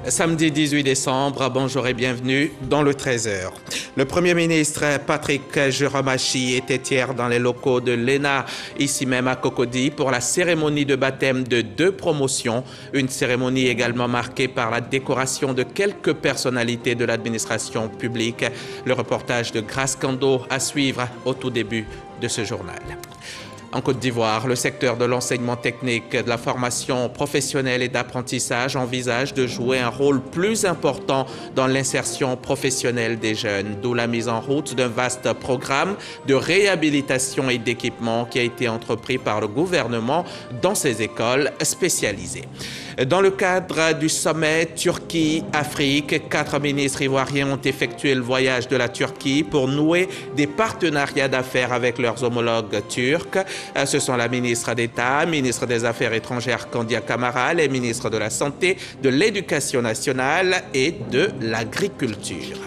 Samedi 18 décembre, bonjour et bienvenue dans le 13h. Le Premier ministre Patrick Joromachi était hier dans les locaux de l'ENA, ici même à Cocody, pour la cérémonie de baptême de 2 promotions. Une cérémonie également marquée par la décoration de quelques personnalités de l'administration publique. Le reportage de Grace Kando à suivre au tout début de ce journal. En Côte d'Ivoire, le secteur de l'enseignement technique, de la formation professionnelle et d'apprentissage envisage de jouer un rôle plus important dans l'insertion professionnelle des jeunes, d'où la mise en route d'un vaste programme de réhabilitation et d'équipement qui a été entrepris par le gouvernement dans ces écoles spécialisées. Dans le cadre du sommet Turquie-Afrique, 4 ministres ivoiriens ont effectué le voyage de la Turquie pour nouer des partenariats d'affaires avec leurs homologues turcs. Ce sont la ministre d'État, ministre des Affaires étrangères Candia Camara, les ministres de la Santé, de l'Éducation nationale et de l'Agriculture.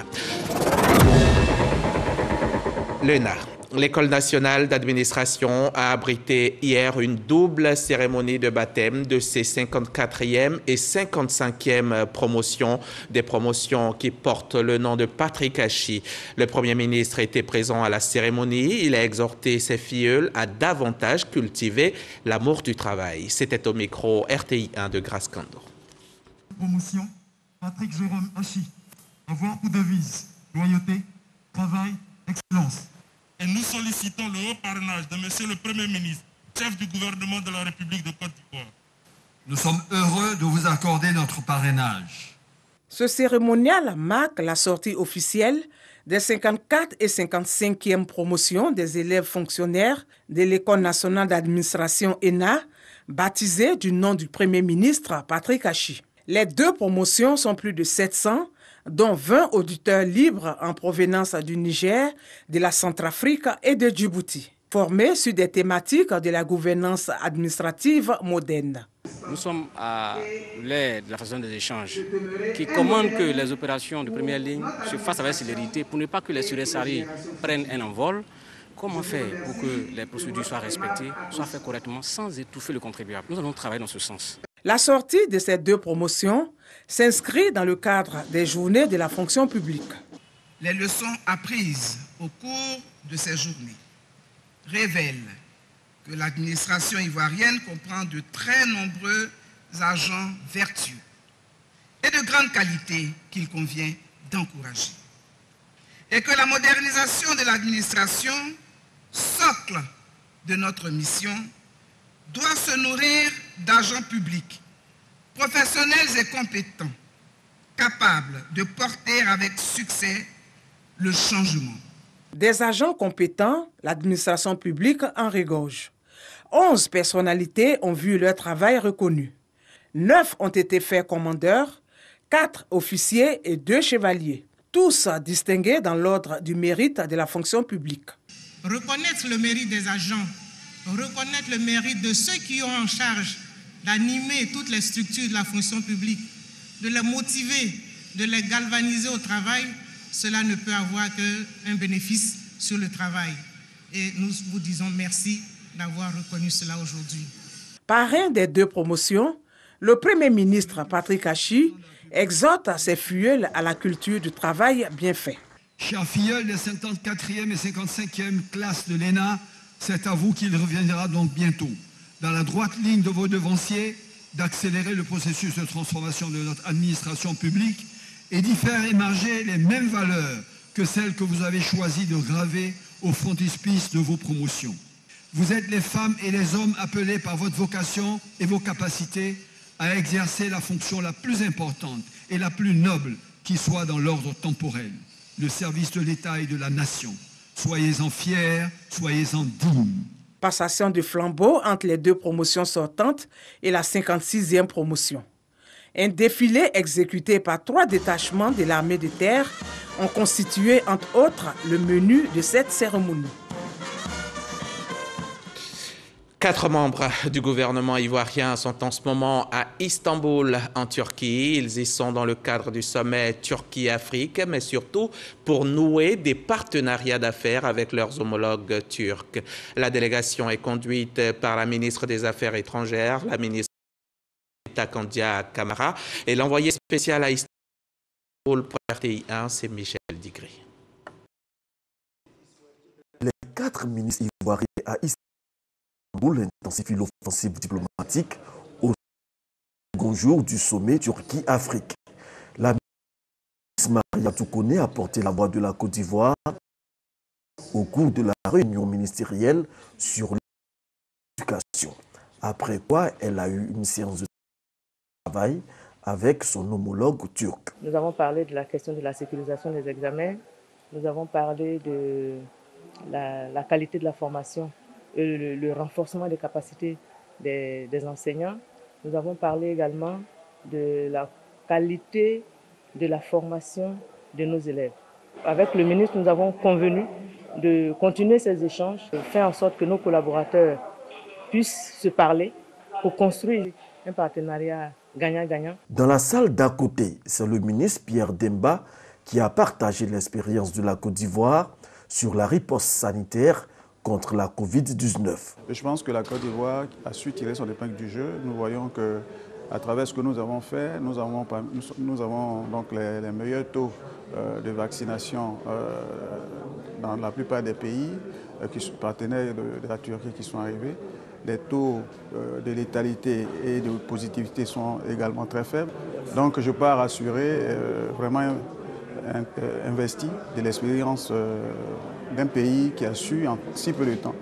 L'ENA. L'École nationale d'administration a abrité hier une double cérémonie de baptême de ses 54e et 55e promotions, des promotions qui portent le nom de Patrick Hachi. Le Premier ministre était présent à la cérémonie. Il a exhorté ses filleuls à davantage cultiver l'amour du travail. C'était au micro RTI 1 de Grace Kando. Promotion, Patrick Jérôme Hachi. Avoir pour devise loyauté, travail, excellence. Et nous sollicitons le haut parrainage de Monsieur le Premier ministre, chef du gouvernement de la République de Côte d'Ivoire. Nous sommes heureux de vous accorder notre parrainage. Ce cérémonial marque la sortie officielle des 54 et 55e promotions des élèves fonctionnaires de l'École nationale d'administration ENA, baptisée du nom du Premier ministre Patrick Hachi. Les 2 promotions sont plus de 700, dont 20 auditeurs libres en provenance du Niger, de la Centrafrique et de Djibouti, formés sur des thématiques de la gouvernance administrative moderne. Nous sommes à l'ère de la façon des échanges qui commande que les opérations de première ligne se fassent avec célérité pour ne pas que les suressaris prennent un envol. Comment faire pour que les procédures soient respectées, soient faites correctement sans étouffer le contribuable? Nous allons travailler dans ce sens. La sortie de ces 2 promotions s'inscrit dans le cadre des journées de la fonction publique. Les leçons apprises au cours de ces journées révèlent que l'administration ivoirienne comprend de très nombreux agents vertueux et de grande qualité qu'il convient d'encourager. Et que la modernisation de l'administration, socle de notre mission, doit se nourrir d'agents publics, professionnels et compétents, capables de porter avec succès le changement. Des agents compétents, l'administration publique en regorge. 11 personnalités ont vu leur travail reconnu. 9 ont été faits commandeurs, 4 officiers et 2 chevaliers, tous distingués dans l'ordre du mérite de la fonction publique. Reconnaître le mérite des agents, reconnaître le mérite de ceux qui ont en charge d'animer toutes les structures de la fonction publique, de les motiver, de les galvaniser au travail, cela ne peut avoir qu'un bénéfice sur le travail. Et nous vous disons merci d'avoir reconnu cela aujourd'hui. Parrain des 2 promotions, le Premier ministre Patrick Hachi exhorte ses filleuls à la culture du travail bien fait. Chers filleuls des 54e et 55e classes de l'ENA, c'est à vous qu'il reviendra donc bientôt, dans la droite ligne de vos devanciers, d'accélérer le processus de transformation de notre administration publique et d'y faire émerger les mêmes valeurs que celles que vous avez choisi de graver au frontispice de vos promotions. Vous êtes les femmes et les hommes appelés par votre vocation et vos capacités à exercer la fonction la plus importante et la plus noble qui soit dans l'ordre temporel, le service de l'État et de la nation. Soyez-en fiers, soyez-en dignes. Passation de flambeau entre les 2 promotions sortantes et la 56e promotion. Un défilé exécuté par 3 détachements de l'armée de terre ont constitué, entre autres, le menu de cette cérémonie. 4 membres du gouvernement ivoirien sont en ce moment à Istanbul, en Turquie. Ils y sont dans le cadre du sommet Turquie-Afrique, mais surtout pour nouer des partenariats d'affaires avec leurs homologues turcs. La délégation est conduite par la ministre des Affaires étrangères, la ministre d'État Kandia Camara et l'envoyé spécial à Istanbul pour RTI1, c'est Michel Digré. Les 4 ministres ivoiriens à Istanbul intensifient l'offensive diplomatique au second jour du sommet Turquie-Afrique. La ministre Maria Toukone a porté la voix de la Côte d'Ivoire au cours de la réunion ministérielle sur l'éducation. Après quoi, elle a eu une séance de travail avec son homologue turc. Nous avons parlé de la question de la sécurisation des examens. Nous avons parlé de la qualité de la formation et le renforcement des capacités des enseignants. Nous avons parlé également de la qualité de la formation de nos élèves. Avec le ministre, nous avons convenu de continuer ces échanges, de faire en sorte que nos collaborateurs puissent se parler pour construire un partenariat gagnant-gagnant. Dans la salle d'à côté, c'est le ministre Pierre Demba qui a partagé l'expérience de la Côte d'Ivoire sur la riposte sanitaire contre la Covid-19. Je pense que la Côte d'Ivoire a su tirer son épingle du jeu. Nous voyons que à travers ce que nous avons fait, nous avons donc les meilleurs taux de vaccination dans la plupart des pays qui sont partenaires de la Turquie qui sont arrivés. Les taux de létalité et de positivité sont également très faibles. Donc je pars assurer, vraiment investi de l'expérience d'un pays qui a su en si peu de temps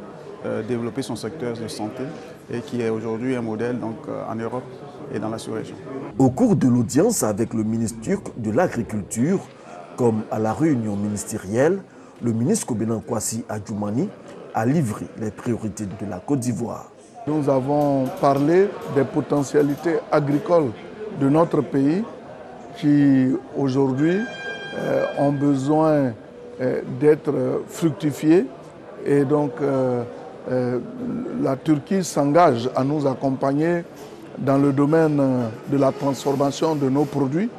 développer son secteur de santé et qui est aujourd'hui un modèle donc, en Europe et dans la sous-région. Au cours de l'audience avec le ministre turc de l'Agriculture, comme à la réunion ministérielle, le ministre Kobenan Kwasi Adjoumani a livré les priorités de la Côte d'Ivoire. Nous avons parlé des potentialités agricoles de notre pays qui aujourd'hui ont besoin d'être fructifiées et donc la Turquie s'engage à nous accompagner dans le domaine de la transformation de nos produits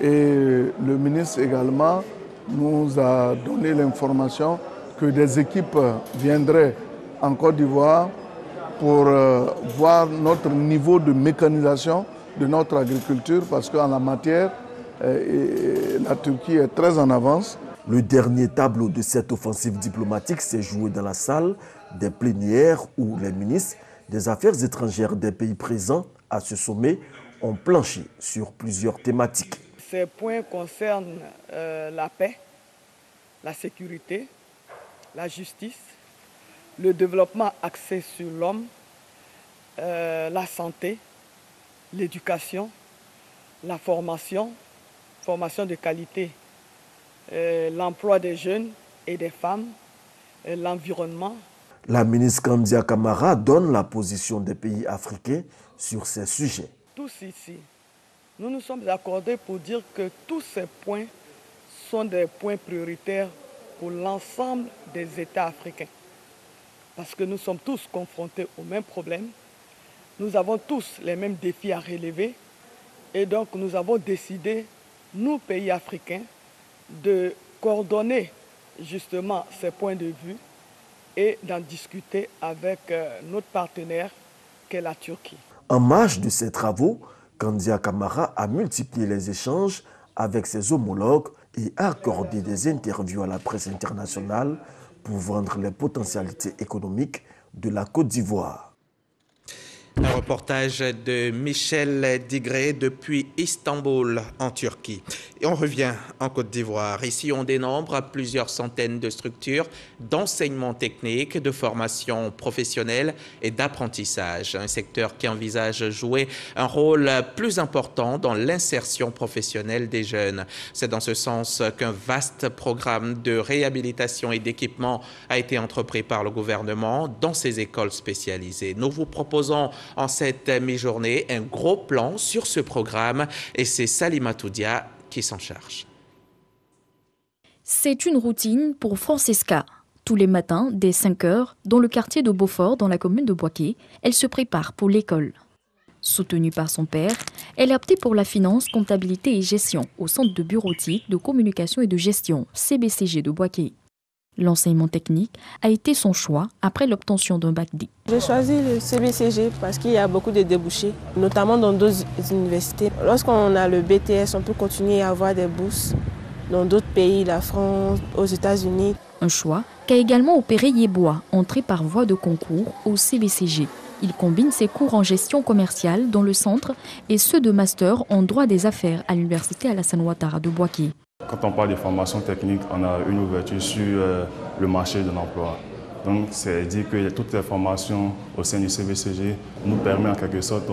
et le ministre également nous a donné l'information que des équipes viendraient en Côte d'Ivoire pour voir notre niveau de mécanisation de notre agriculture parce qu'en la matière, la Turquie est très en avance. Le dernier tableau de cette offensive diplomatique s'est joué dans la salle des plénières où les ministres des Affaires étrangères des pays présents à ce sommet ont planché sur plusieurs thématiques. Ces points concernent la paix, la sécurité, la justice, le développement axé sur l'homme, la santé, l'éducation, la formation de qualité, l'emploi des jeunes et des femmes, l'environnement. La ministre Kandia Camara donne la position des pays africains sur ces sujets. Tous ici, nous nous sommes accordés pour dire que tous ces points sont des points prioritaires pour l'ensemble des États africains. Parce que nous sommes tous confrontés aux mêmes problèmes, nous avons tous les mêmes défis à relever et donc nous avons décidé, nous pays africains, de coordonner justement ces points de vue et d'en discuter avec notre partenaire qu'est la Turquie. En marge de ces travaux, Kandia Camara a multiplié les échanges avec ses homologues et a accordé des interviews à la presse internationale pour vendre les potentialités économiques de la Côte d'Ivoire. Un reportage de Michel Digré depuis Istanbul, en Turquie. Et on revient en Côte d'Ivoire. Ici, on dénombre plusieurs centaines de structures d'enseignement technique, de formation professionnelle et d'apprentissage. Un secteur qui envisage jouer un rôle plus important dans l'insertion professionnelle des jeunes. C'est dans ce sens qu'un vaste programme de réhabilitation et d'équipement a été entrepris par le gouvernement dans ces écoles spécialisées. Nous vous proposons en cette mi-journée un gros plan sur ce programme et c'est Salima Toudia qui s'en charge. C'est une routine pour Francesca. Tous les matins, dès 5 heures, dans le quartier de Beaufort, dans la commune de Boaké, elle se prépare pour l'école. Soutenue par son père, elle est aptée pour la finance, comptabilité et gestion au Centre de bureautique, de communication et de gestion, CBCG de Boaké. L'enseignement technique a été son choix après l'obtention d'un bac D. J'ai choisi le CBCG parce qu'il y a beaucoup de débouchés, notamment dans d'autres universités. Lorsqu'on a le BTS, on peut continuer à avoir des bourses dans d'autres pays, la France, aux États-Unis. Un choix qu'a également opéré Yeboah, entré par voie de concours au CBCG. Il combine ses cours en gestion commerciale dans le centre et ceux de master en droit des affaires à l'université Alassane Ouattara de Bouaké. Quand on parle de formation technique, on a une ouverture sur le marché de l'emploi. Donc, c'est dire que toutes les formations au sein du CBCG nous permettent en quelque sorte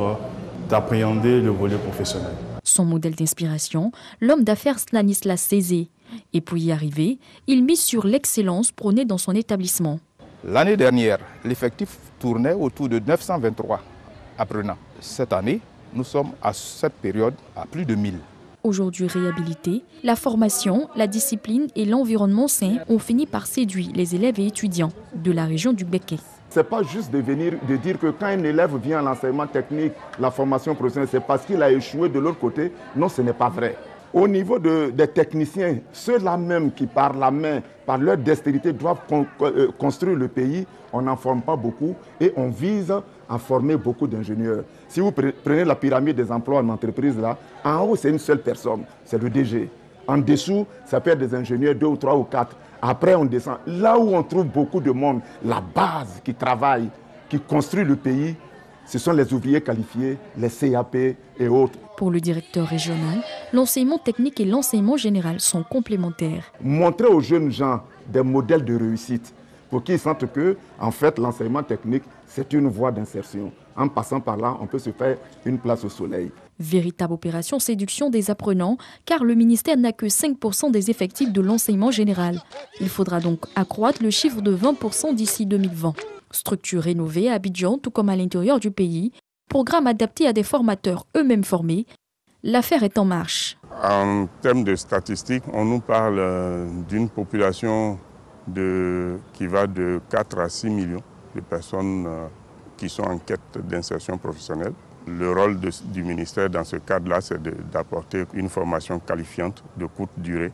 d'appréhender le volet professionnel. Son modèle d'inspiration, l'homme d'affaires Stanislas Cézé. Et pour y arriver, il mise sur l'excellence prônée dans son établissement. L'année dernière, l'effectif tournait autour de 923 apprenants. Cette année, nous sommes à cette période à plus de 1000. Aujourd'hui réhabilité, la formation, la discipline et l'environnement sain ont fini par séduire les élèves et étudiants de la région du Béké. Ce n'est pas juste de dire que quand un élève vient à l'enseignement technique, la formation professionnelle, c'est parce qu'il a échoué de l'autre côté. Non, ce n'est pas vrai. Au niveau des techniciens, ceux-là même qui par la main, par leur dextérité, doivent construire le pays, on n'en forme pas beaucoup et on vise à former beaucoup d'ingénieurs. Si vous prenez la pyramide des emplois en entreprise, là, en haut, c'est une seule personne, c'est le DG. En dessous, ça peut être des ingénieurs, 2 ou 3 ou 4. Après, on descend. Là où on trouve beaucoup de monde, la base qui travaille, qui construit le pays, ce sont les ouvriers qualifiés, les CAP et autres. Pour le directeur régional, l'enseignement technique et l'enseignement général sont complémentaires. Montrer aux jeunes gens des modèles de réussite pour qu'ils sentent que, en fait, l'enseignement technique, c'est une voie d'insertion. En passant par là, on peut se faire une place au soleil. Véritable opération séduction des apprenants, car le ministère n'a que 5% des effectifs de l'enseignement général. Il faudra donc accroître le chiffre de 20% d'ici 2020. Structure rénovée à Abidjan, tout comme à l'intérieur du pays, programme adapté à des formateurs eux-mêmes formés. L'affaire est en marche. En termes de statistiques, on nous parle d'une population qui va de 4 à 6 millions de personnes qui sont en quête d'insertion professionnelle. Le rôle du ministère dans ce cadre-là, c'est d'apporter une formation qualifiante de courte durée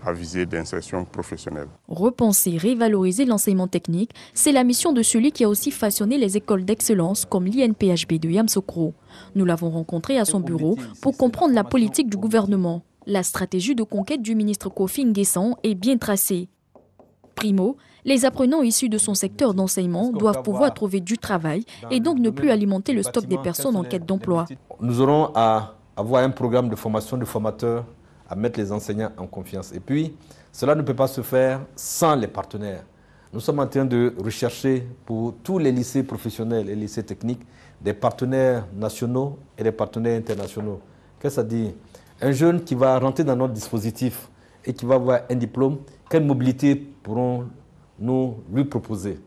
à visée d'insertion professionnelle. Repenser, révaloriser l'enseignement technique, c'est la mission de celui qui a aussi façonné les écoles d'excellence comme l'INPHB de Yamoussoukro. Nous l'avons rencontré à son bureau pour comprendre la politique du gouvernement. La stratégie de conquête du ministre Kofi Nguessan est bien tracée. Primo, les apprenants issus de son secteur d'enseignement doivent pouvoir trouver du travail et donc ne plus alimenter le stock des personnes en quête d'emploi. Nous aurons à avoir un programme de formation de formateurs, à mettre les enseignants en confiance. Et puis, cela ne peut pas se faire sans les partenaires. Nous sommes en train de rechercher pour tous les lycées professionnels et lycées techniques des partenaires nationaux et des partenaires internationaux. Qu'est-ce que ça dit? Un jeune qui va rentrer dans notre dispositif et qui va avoir un diplôme, quelle mobilité pourrons-nous lui proposer?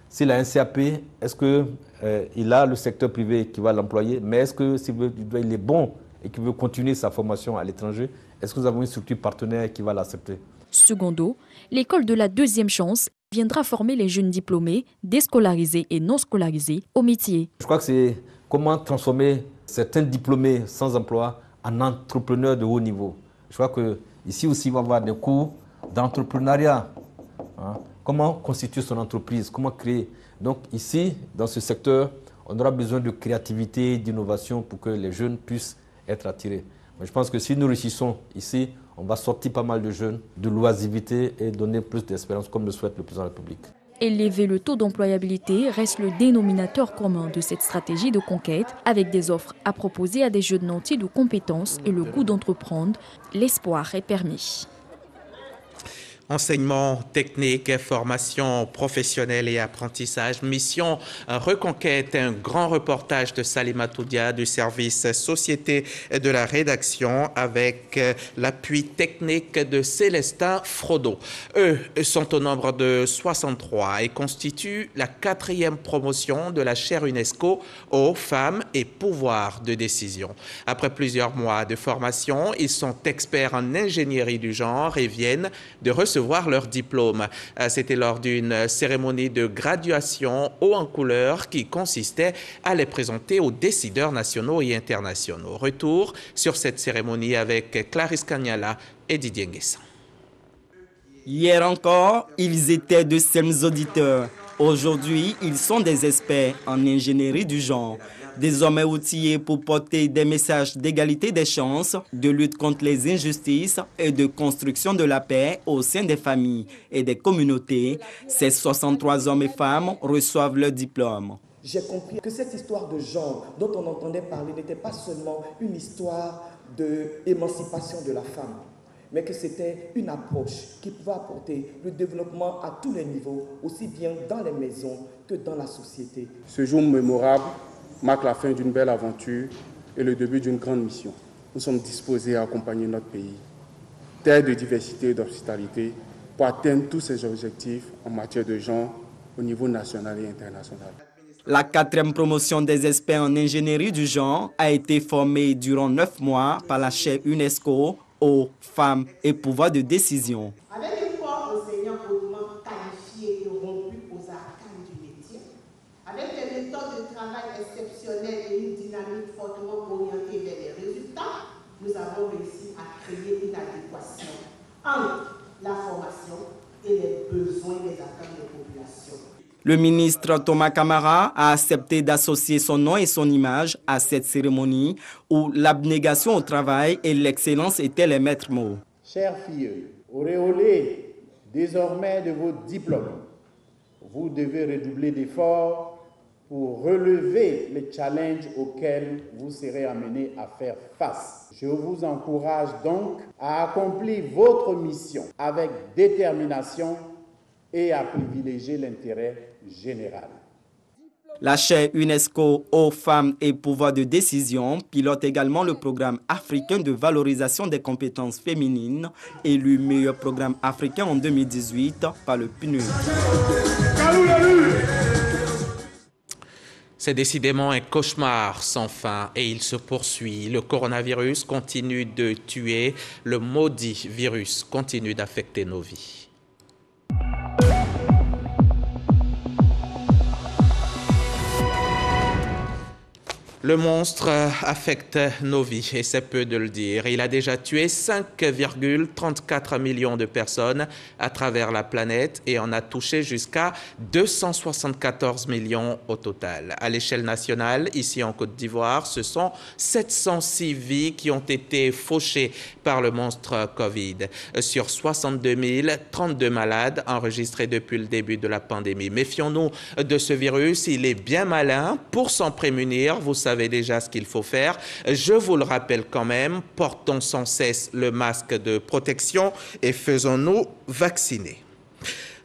S'il a un CAP, est-ce qu'il a le secteur privé qui va l'employer? Mais est-ce que s'il est bon et qui veut continuer sa formation à l'étranger, est-ce que nous avons une structure partenaire qui va l'accepter? Secondo, l'école de la deuxième chance viendra former les jeunes diplômés, déscolarisés et non scolarisés au métier. Je crois que c'est comment transformer certains diplômés sans emploi en entrepreneurs de haut niveau. Je crois qu'ici aussi, il va y avoir des cours d'entrepreneuriat. Comment constituer son entreprise, comment créer. Donc ici, dans ce secteur, on aura besoin de créativité, d'innovation pour que les jeunes puissent être attirés. Mais je pense que si nous réussissons ici, on va sortir pas mal de jeunes de l'oisiveté et donner plus d'espérance comme le souhaite le président de la République. Élever le taux d'employabilité reste le dénominateur commun de cette stratégie de conquête, avec des offres à proposer à des jeunes nantis de compétences et le goût d'entreprendre. L'espoir est permis. Enseignement technique, formation professionnelle et apprentissage. Mission Reconquête, un grand reportage de Salima Toudia du service Société de la rédaction avec l'appui technique de Célestin Frodo. Eux sont au nombre de 63 et constituent la 4e promotion de la chaire UNESCO aux femmes et pouvoir de décision. Après plusieurs mois de formation, ils sont experts en ingénierie du genre et viennent de recevoir leur diplôme. C'était lors d'une cérémonie de graduation haut en couleur qui consistait à les présenter aux décideurs nationaux et internationaux. Retour sur cette cérémonie avec Clarisse Kanyala et Didier Nguessan. Hier encore, ils étaient de simples auditeurs. Aujourd'hui, ils sont des experts en ingénierie du genre. Désormais outillés pour porter des messages d'égalité des chances, de lutte contre les injustices et de construction de la paix au sein des familles et des communautés, ces 63 hommes et femmes reçoivent leur diplôme. J'ai compris que cette histoire de genre dont on entendait parler n'était pas seulement une histoire d'émancipation de la femme, mais que c'était une approche qui pouvait apporter le développement à tous les niveaux, aussi bien dans les maisons que dans la société. Ce jour mémorable marque la fin d'une belle aventure et le début d'une grande mission. Nous sommes disposés à accompagner notre pays, terre de diversité et d'hospitalité, pour atteindre tous ces objectifs en matière de genre au niveau national et international. La 4e promotion des experts en ingénierie du genre a été formée durant 9 mois par la chaire UNESCO aux femmes et pouvoir de décision. Avec une force enseignants hautement qualifiés et rompus aux arcanes du métier, avec des méthodes de travail exceptionnelles et une dynamique fortement orientée vers les résultats, nous avons réussi à créer une adéquation entre la formation et les besoins des attentes des populations. Le ministre Thomas Camara a accepté d'associer son nom et son image à cette cérémonie où l'abnégation au travail et l'excellence étaient les maîtres mots. Chers filles, auréolées désormais de vos diplômes, vous devez redoubler d'efforts pour relever les challenges auxquels vous serez amenés à faire face. Je vous encourage donc à accomplir votre mission avec détermination et à privilégier l'intérêt général. La chaire UNESCO aux femmes et pouvoir de décision pilote également le programme africain de valorisation des compétences féminines, élu meilleur programme africain en 2018 par le PNUD. C'est décidément un cauchemar sans fin et il se poursuit. Le coronavirus continue de tuer, le maudit virus continue d'affecter nos vies. Le monstre affecte nos vies et c'est peu de le dire. Il a déjà tué 5,34 millions de personnes à travers la planète et en a touché jusqu'à 274 millions au total. À l'échelle nationale, ici en Côte d'Ivoire, ce sont 706 vies qui ont été fauchées par le monstre Covid. Sur 62 032 malades enregistrés depuis le début de la pandémie. Méfions-nous de ce virus, il est bien malin. Pour s'en prémunir, vous savez déjà ce qu'il faut faire. Je vous le rappelle quand même, portons sans cesse le masque de protection et faisons-nous vacciner.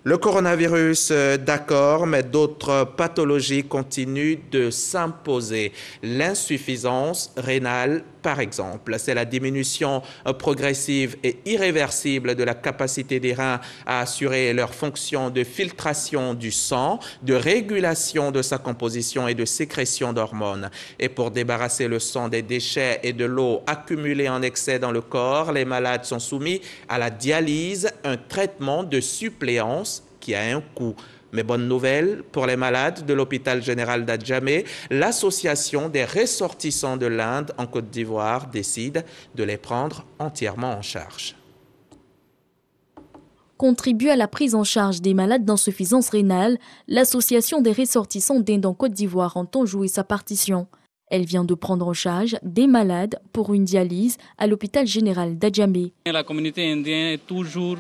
Le coronavirus, d'accord, mais d'autres pathologies continuent de s'imposer. L'insuffisance rénale, par exemple. C'est la diminution progressive et irréversible de la capacité des reins à assurer leur fonction de filtration du sang, de régulation de sa composition et de sécrétion d'hormones. Et pour débarrasser le sang des déchets et de l'eau accumulée en excès dans le corps, les malades sont soumis à la dialyse, un traitement de suppléance qui a un coût. Mais bonne nouvelle pour les malades de l'hôpital général d'Adjamé, l'association des ressortissants de l'Inde en Côte d'Ivoire décide de les prendre entièrement en charge. Contribue à la prise en charge des malades d'insuffisance rénale, l'association des ressortissants d'Inde en Côte d'Ivoire entend jouer sa partition. Elle vient de prendre en charge des malades pour une dialyse à l'hôpital général d'Adjamé. La communauté indienne est toujours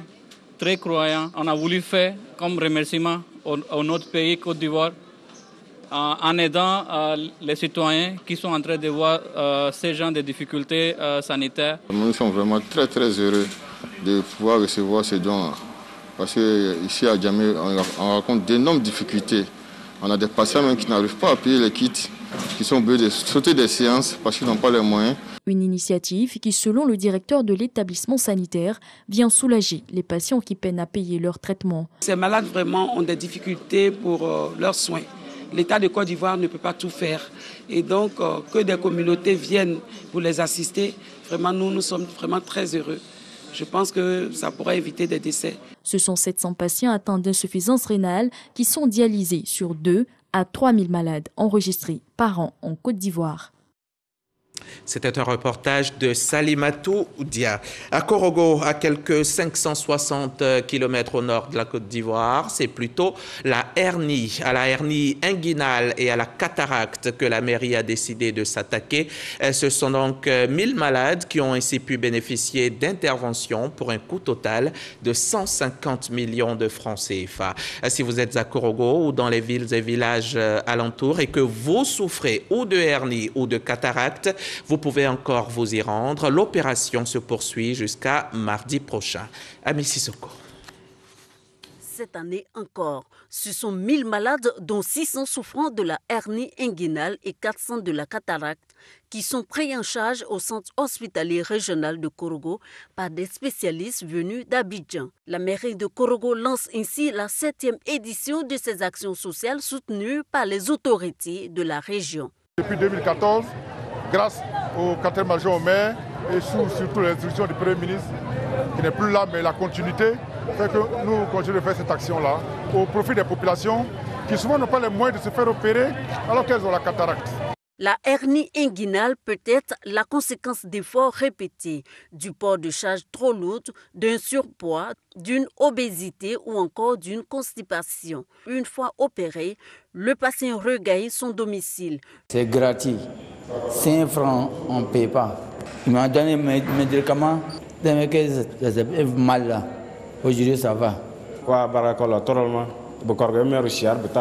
très croyant. On a voulu faire comme remerciement à notre pays, Côte d'Ivoire, en aidant les citoyens qui sont en train de voir ces gens de difficultés sanitaires. Nous sommes vraiment très très heureux de pouvoir recevoir ces dons. Parce qu'ici à Djamé, on rencontre d'énormes difficultés. On a des patients même qui n'arrivent pas à payer les kits, qui sont obligés de sauter des séances parce qu'ils n'ont pas les moyens. Une initiative qui, selon le directeur de l'établissement sanitaire, vient soulager les patients qui peinent à payer leur traitement. Ces malades vraiment ont des difficultés pour leurs soins. L'État de Côte d'Ivoire ne peut pas tout faire. Et donc, que des communautés viennent pour les assister, vraiment, nous sommes vraiment très heureux. Je pense que ça pourrait éviter des décès. Ce sont 700 patients atteints d'insuffisance rénale qui sont dialysés sur 2 à 3 000 malades enregistrés par an en Côte d'Ivoire. C'était un reportage de Salimatou Dia. À Korogo, à quelques 560 km au nord de la Côte d'Ivoire, c'est plutôt la hernie, à la hernie inguinale et à la cataracte que la mairie a décidé de s'attaquer. Ce sont donc 1000 malades qui ont ainsi pu bénéficier d'interventions pour un coût total de 150 millions de francs CFA. Si vous êtes à Korogo ou dans les villes et villages alentours et que vous souffrez ou de hernie ou de cataracte, vous pouvez encore vous y rendre. L'opération se poursuit jusqu'à mardi prochain. Ami Sissoko. Cette année encore, ce sont 1000 malades, dont 600 souffrant de la hernie inguinale et 400 de la cataracte, qui sont pris en charge au centre hospitalier régional de Korogo par des spécialistes venus d'Abidjan. La mairie de Korogo lance ainsi la 7e édition de ces actions sociales soutenues par les autorités de la région. Depuis 2014, grâce au quatrième-major au maire et surtout les instructions du Premier ministre, qui n'est plus là, mais la continuité, fait que nous continuons de faire cette action-là au profit des populations qui souvent n'ont pas les moyens de se faire opérer alors qu'elles ont la cataracte. La hernie inguinale peut être la conséquence d'efforts répétés, du port de charges trop lourdes, d'un surpoids, d'une obésité ou encore d'une constipation. Une fois opéré, le patient regagne son domicile. C'est gratuit. 5 francs, on ne paye pas. Il m'a donné mes médicaments, j'ai mal là. Aujourd'hui, ça va.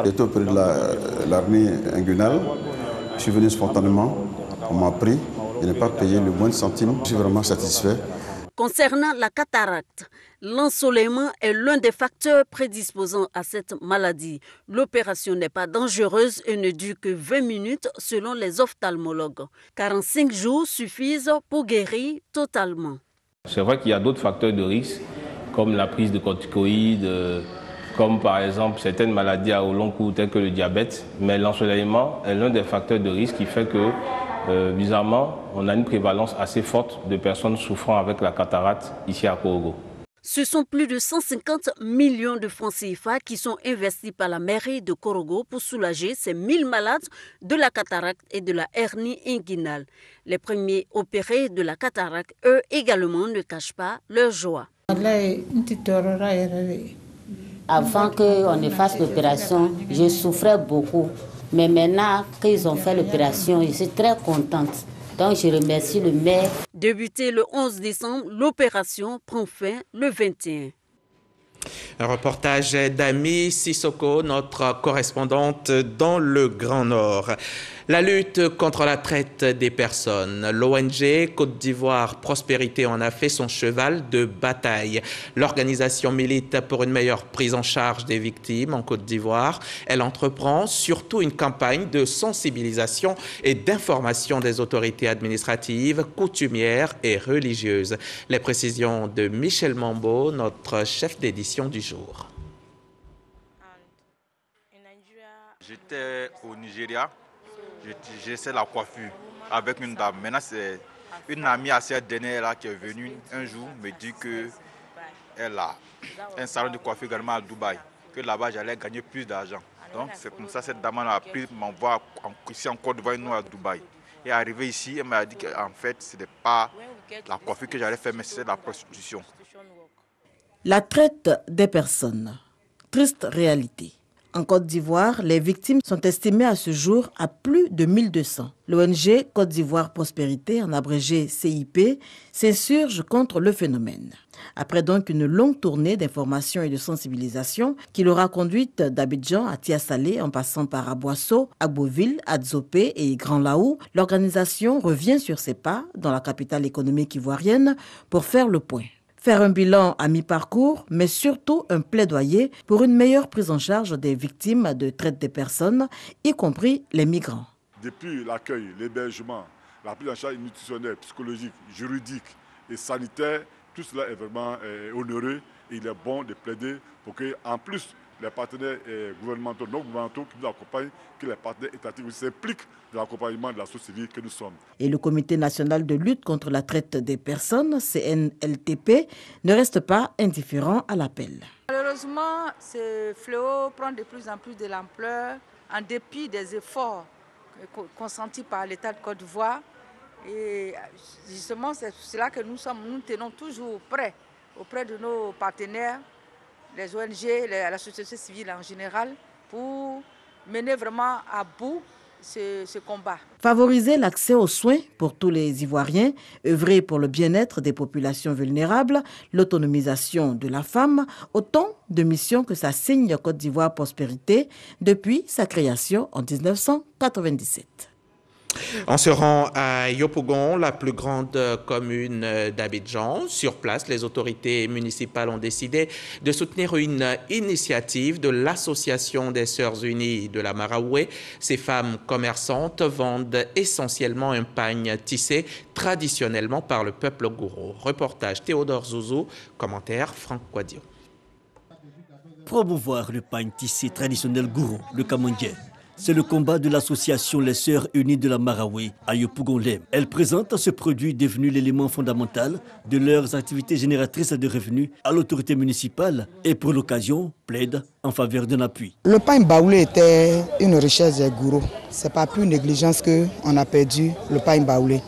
J'étais auprès de l'hernie inguinale. Je suis venu spontanément, on m'a pris, je n'ai pas payé le moins de centime. Je suis vraiment satisfait. Concernant la cataracte, l'ensoleillement est l'un des facteurs prédisposant à cette maladie. L'opération n'est pas dangereuse et ne dure que 20 minutes selon les ophtalmologues. 45 jours suffisent pour guérir totalement. C'est vrai qu'il y a d'autres facteurs de risque, comme la prise de corticoïdes, comme par exemple certaines maladies à long cours telles que le diabète. Mais l'ensoleillement est l'un des facteurs de risque qui fait que, bizarrement, on a une prévalence assez forte de personnes souffrant avec la cataracte ici à Korogo. Ce sont plus de 150 millions de francs CFA qui sont investis par la mairie de Korogo pour soulager ces 1000 malades de la cataracte et de la hernie inguinale. Les premiers opérés de la cataracte, eux également, ne cachent pas leur joie. Avant qu'on ne fasse l'opération, je souffrais beaucoup. Mais maintenant qu'ils ont fait l'opération, je suis très contente. Donc je remercie le maire. Débutée le 11 décembre, l'opération prend fin le 21. Un reportage d'Ami Sissoko, notre correspondante dans le Grand Nord. La lutte contre la traite des personnes. L'ONG Côte d'Ivoire Prospérité en a fait son cheval de bataille. L'organisation milite pour une meilleure prise en charge des victimes en Côte d'Ivoire. Elle entreprend surtout une campagne de sensibilisation et d'information des autorités administratives, coutumières et religieuses. Les précisions de Michel Mambo, notre chef d'édition du jour. J'étais au Nigeria. J'essaie la coiffure avec une dame. Maintenant, c'est une amie à cette dernière qui est venue un jour me dire qu'elle a un salon de coiffure également à Dubaï, que là-bas j'allais gagner plus d'argent. Donc c'est comme ça cette dame a pris m'envoie ici en Côte d'Ivoire, nous à Dubaï. Et arrivé ici, elle m'a dit qu'en fait, ce n'est pas la coiffure que j'allais faire, mais c'est la prostitution. La traite des personnes. Triste réalité. En Côte d'Ivoire, les victimes sont estimées à ce jour à plus de 1200. L'ONG Côte d'Ivoire Prospérité, en abrégé CIP, s'insurge contre le phénomène. Après donc une longue tournée d'information et de sensibilisation qui l'aura conduite d'Abidjan à Tiasalé en passant par Aboissau, Agboville, Adzopé et Grand Laou, l'organisation revient sur ses pas dans la capitale économique ivoirienne pour faire le point. Faire un bilan à mi-parcours, mais surtout un plaidoyer pour une meilleure prise en charge des victimes de traite des personnes, y compris les migrants. Depuis l'accueil, l'hébergement, la prise en charge nutritionnelle, psychologique, juridique et sanitaire, tout cela est vraiment honoré et il est bon de plaider pour que, en plus, les partenaires gouvernementaux, non gouvernementaux qui nous accompagnent, que les partenaires étatiques s'impliquent dans l'accompagnement de la société civile que nous sommes. Et le Comité national de lutte contre la traite des personnes, CNLTP, ne reste pas indifférent à l'appel. Malheureusement, ce fléau prend de plus en plus de l'ampleur en dépit des efforts consentis par l'État de Côte d'Ivoire. Et justement, c'est cela que nous tenons toujours prêts auprès de nos partenaires, les ONG, la société civile en général, pour mener vraiment à bout ce combat. Favoriser l'accès aux soins pour tous les Ivoiriens, œuvrer pour le bien-être des populations vulnérables, l'autonomisation de la femme, autant de missions que ça signe Côte d'Ivoire Prospérité depuis sa création en 1997. On se rend à Yopougon, la plus grande commune d'Abidjan. Sur place, les autorités municipales ont décidé de soutenir une initiative de l'Association des Sœurs Unies de la Maraoué. Ces femmes commerçantes vendent essentiellement un pagne tissé traditionnellement par le peuple gouro. Reportage Théodore Zouzou, commentaire Franck Quadio. Promouvoir le pagne tissé traditionnel gouro, le kamondje. C'est le combat de l'association Les Sœurs Unies de la Maraoué à Yopougon-Lem. Elle présente ce produit devenu l'élément fondamental de leurs activités génératrices de revenus à l'autorité municipale et pour l'occasion plaide en faveur d'un appui. Le pain baoulé était une richesse des gourous. Ce n'est pas plus négligence qu'on a perdu le pain baoulé.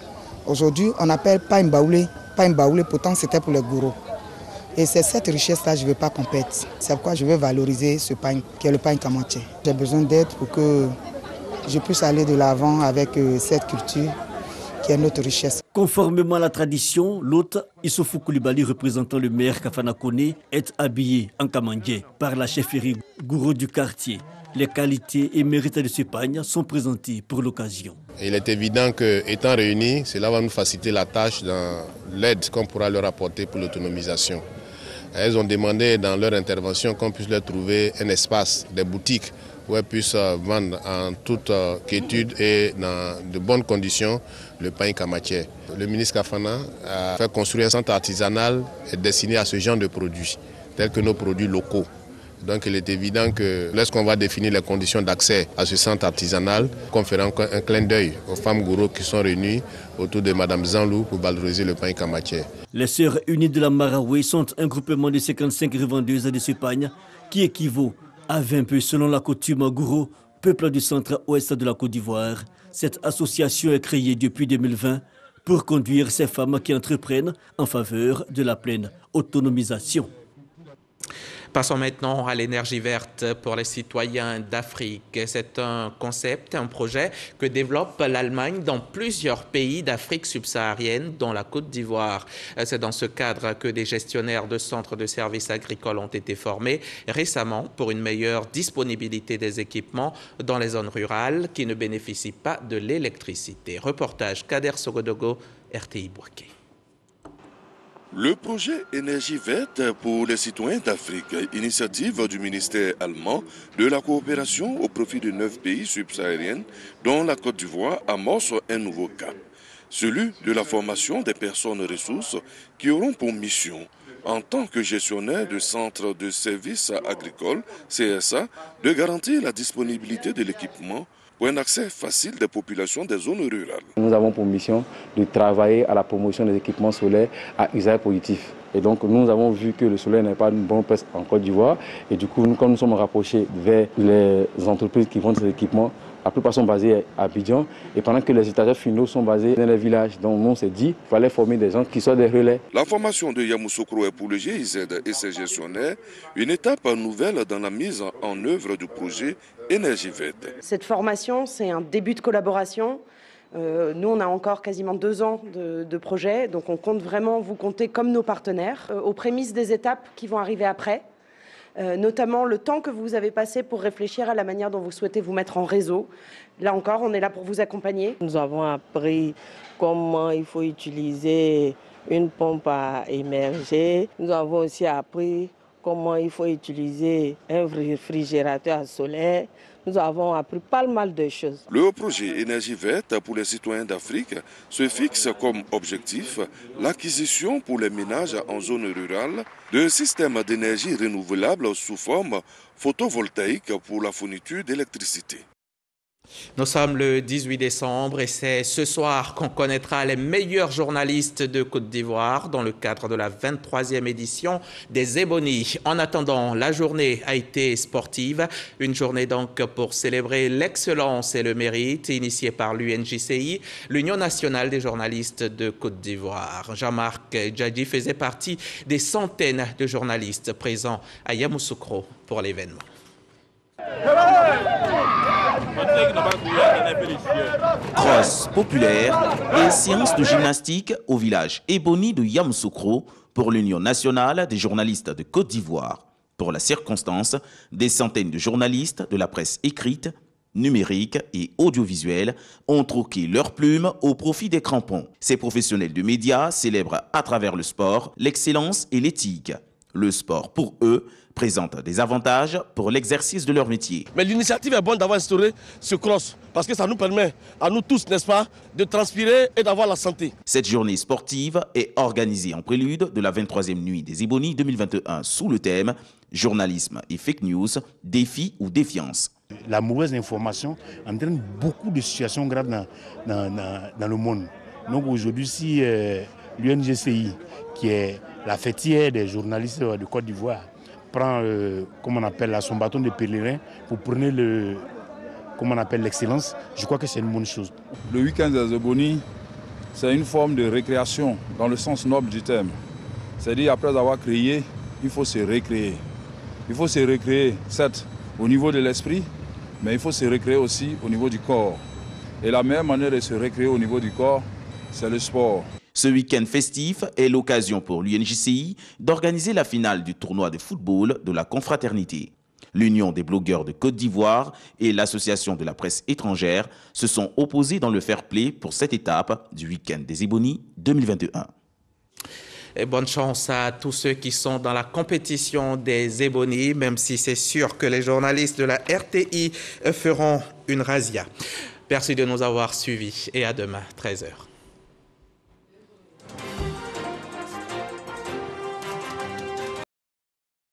Aujourd'hui, on appelle pain baoulé, pourtant c'était pour les gourous. Et c'est cette richesse-là que je ne veux pas qu'on perde. C'est pourquoi je veux valoriser ce pain, qui est le pain kamanché. J'ai besoin d'aide pour que je puisse aller de l'avant avec cette culture qui est notre richesse. Conformément à la tradition, l'hôte Issoufou Koulibaly, représentant le maire Kafana Koné, est habillé en kamandje par la chefferie gourou du quartier. Les qualités et mérites de ce pagne sont présentés pour l'occasion. Il est évident qu'étant réunis, cela va nous faciliter la tâche dans l'aide qu'on pourra leur apporter pour l'autonomisation. Elles ont demandé dans leur intervention qu'on puisse leur trouver un espace, des boutiques où elles puissent vendre en toute quiétude et dans de bonnes conditions le pain kamaché. Le ministre Kafana a fait construire un centre artisanal destiné à ce genre de produits, tels que nos produits locaux. Donc il est évident que lorsqu'on va définir les conditions d'accès à ce centre artisanal, qu'on fera un clin d'œil aux femmes gourous qui sont réunies autour de Mme Zanlou pour valoriser le pain kamaché. Les Sœurs Unies de la Maraoué sont un groupement de 55 revendeuses de ce pagne qui équivaut à 20 peu selon la coutume gourou, peuple du centre-ouest de la Côte d'Ivoire. Cette association est créée depuis 2020 pour conduire ces femmes qui entreprennent en faveur de la pleine autonomisation. Passons maintenant à l'énergie verte pour les citoyens d'Afrique. C'est un concept, un projet que développe l'Allemagne dans plusieurs pays d'Afrique subsaharienne, dont la Côte d'Ivoire. C'est dans ce cadre que des gestionnaires de centres de services agricoles ont été formés récemment pour une meilleure disponibilité des équipements dans les zones rurales qui ne bénéficient pas de l'électricité. Reportage Kader Sogodogo, RTI Bourquet. Le projet Énergie verte pour les citoyens d'Afrique, initiative du ministère allemand de la coopération au profit de 9 pays subsahariens, dont la Côte d'Ivoire amorce un nouveau cap. Celui de la formation des personnes ressources qui auront pour mission, en tant que gestionnaires de centres de services agricoles, CSA, de garantir la disponibilité de l'équipement pour un accès facile des populations des zones rurales. Nous avons pour mission de travailler à la promotion des équipements solaires à usage positif. Et donc nous avons vu que le solaire n'est pas une bonne place en Côte d'Ivoire. Et du coup, quand nous sommes rapprochés vers les entreprises qui vendent ces équipements, la plupart sont basés à Abidjan. Et pendant que les étagères finaux sont basés dans les villages. Donc on s'est dit qu'il fallait former des gens qui soient des relais. La formation de Yamoussoukro est pour le GIZ et ses gestionnaires une étape nouvelle dans la mise en œuvre du projet Énergie verte. Cette formation, c'est un début de collaboration. Nous, on a encore quasiment 2 ans de projet, donc on compte vraiment vous compter comme nos partenaires, aux prémices des étapes qui vont arriver après, notamment le temps que vous avez passé pour réfléchir à la manière dont vous souhaitez vous mettre en réseau. Là encore, on est là pour vous accompagner. Nous avons appris comment il faut utiliser une pompe à émerger. Nous avons aussi appris comment il faut utiliser un réfrigérateur solaire. Nous avons appris pas mal de choses. Le projet Énergie verte pour les citoyens d'Afrique se fixe comme objectif l'acquisition pour les ménages en zone rurale de systèmes d'énergie renouvelable sous forme photovoltaïque pour la fourniture d'électricité. Nous sommes le 18 décembre et c'est ce soir qu'on connaîtra les meilleurs journalistes de Côte d'Ivoire dans le cadre de la 23e édition des Ebonies. En attendant, la journée a été sportive, une journée donc pour célébrer l'excellence et le mérite initiée par l'UNJCI, l'Union nationale des journalistes de Côte d'Ivoire. Jean-Marc Djadji faisait partie des centaines de journalistes présents à Yamoussoukro pour l'événement. Cross populaire et séance de gymnastique au village Eboni de Yamoussoukro pour l'Union nationale des journalistes de Côte d'Ivoire. Pour la circonstance, des centaines de journalistes de la presse écrite, numérique et audiovisuelle ont troqué leurs plumes au profit des crampons. Ces professionnels de médias célèbrent à travers le sport l'excellence et l'éthique. Le sport, pour eux, présente des avantages pour l'exercice de leur métier. Mais l'initiative est bonne d'avoir instauré ce cross parce que ça nous permet à nous tous, n'est-ce pas, de transpirer et d'avoir la santé. Cette journée sportive est organisée en prélude de la 23e nuit des Ebonies 2021 sous le thème « Journalisme et fake news, défi ou défiance ». La mauvaise information entraîne beaucoup de situations graves dans le monde. Donc aujourd'hui, si l'UNJCI, qui est la fêtière des journalistes de Côte d'Ivoire, prend, comme on appelle, son bâton de pèlerin pour prôner l'excellence, je crois que c'est une bonne chose. Le week-end des Ebonies, c'est une forme de récréation dans le sens noble du terme. C'est-à-dire, après avoir créé, il faut se recréer. Il faut se recréer, certes, au niveau de l'esprit, mais il faut se recréer aussi au niveau du corps. Et la meilleure manière de se recréer au niveau du corps, c'est le sport. Ce week-end festif est l'occasion pour l'UNJCI d'organiser la finale du tournoi de football de la confraternité. L'Union des blogueurs de Côte d'Ivoire et l'Association de la presse étrangère se sont opposés dans le fair-play pour cette étape du week-end des Ebonies 2021. Et bonne chance à tous ceux qui sont dans la compétition des Ebonies, même si c'est sûr que les journalistes de la RTI feront une razzia. Merci de nous avoir suivis et à demain, 13h.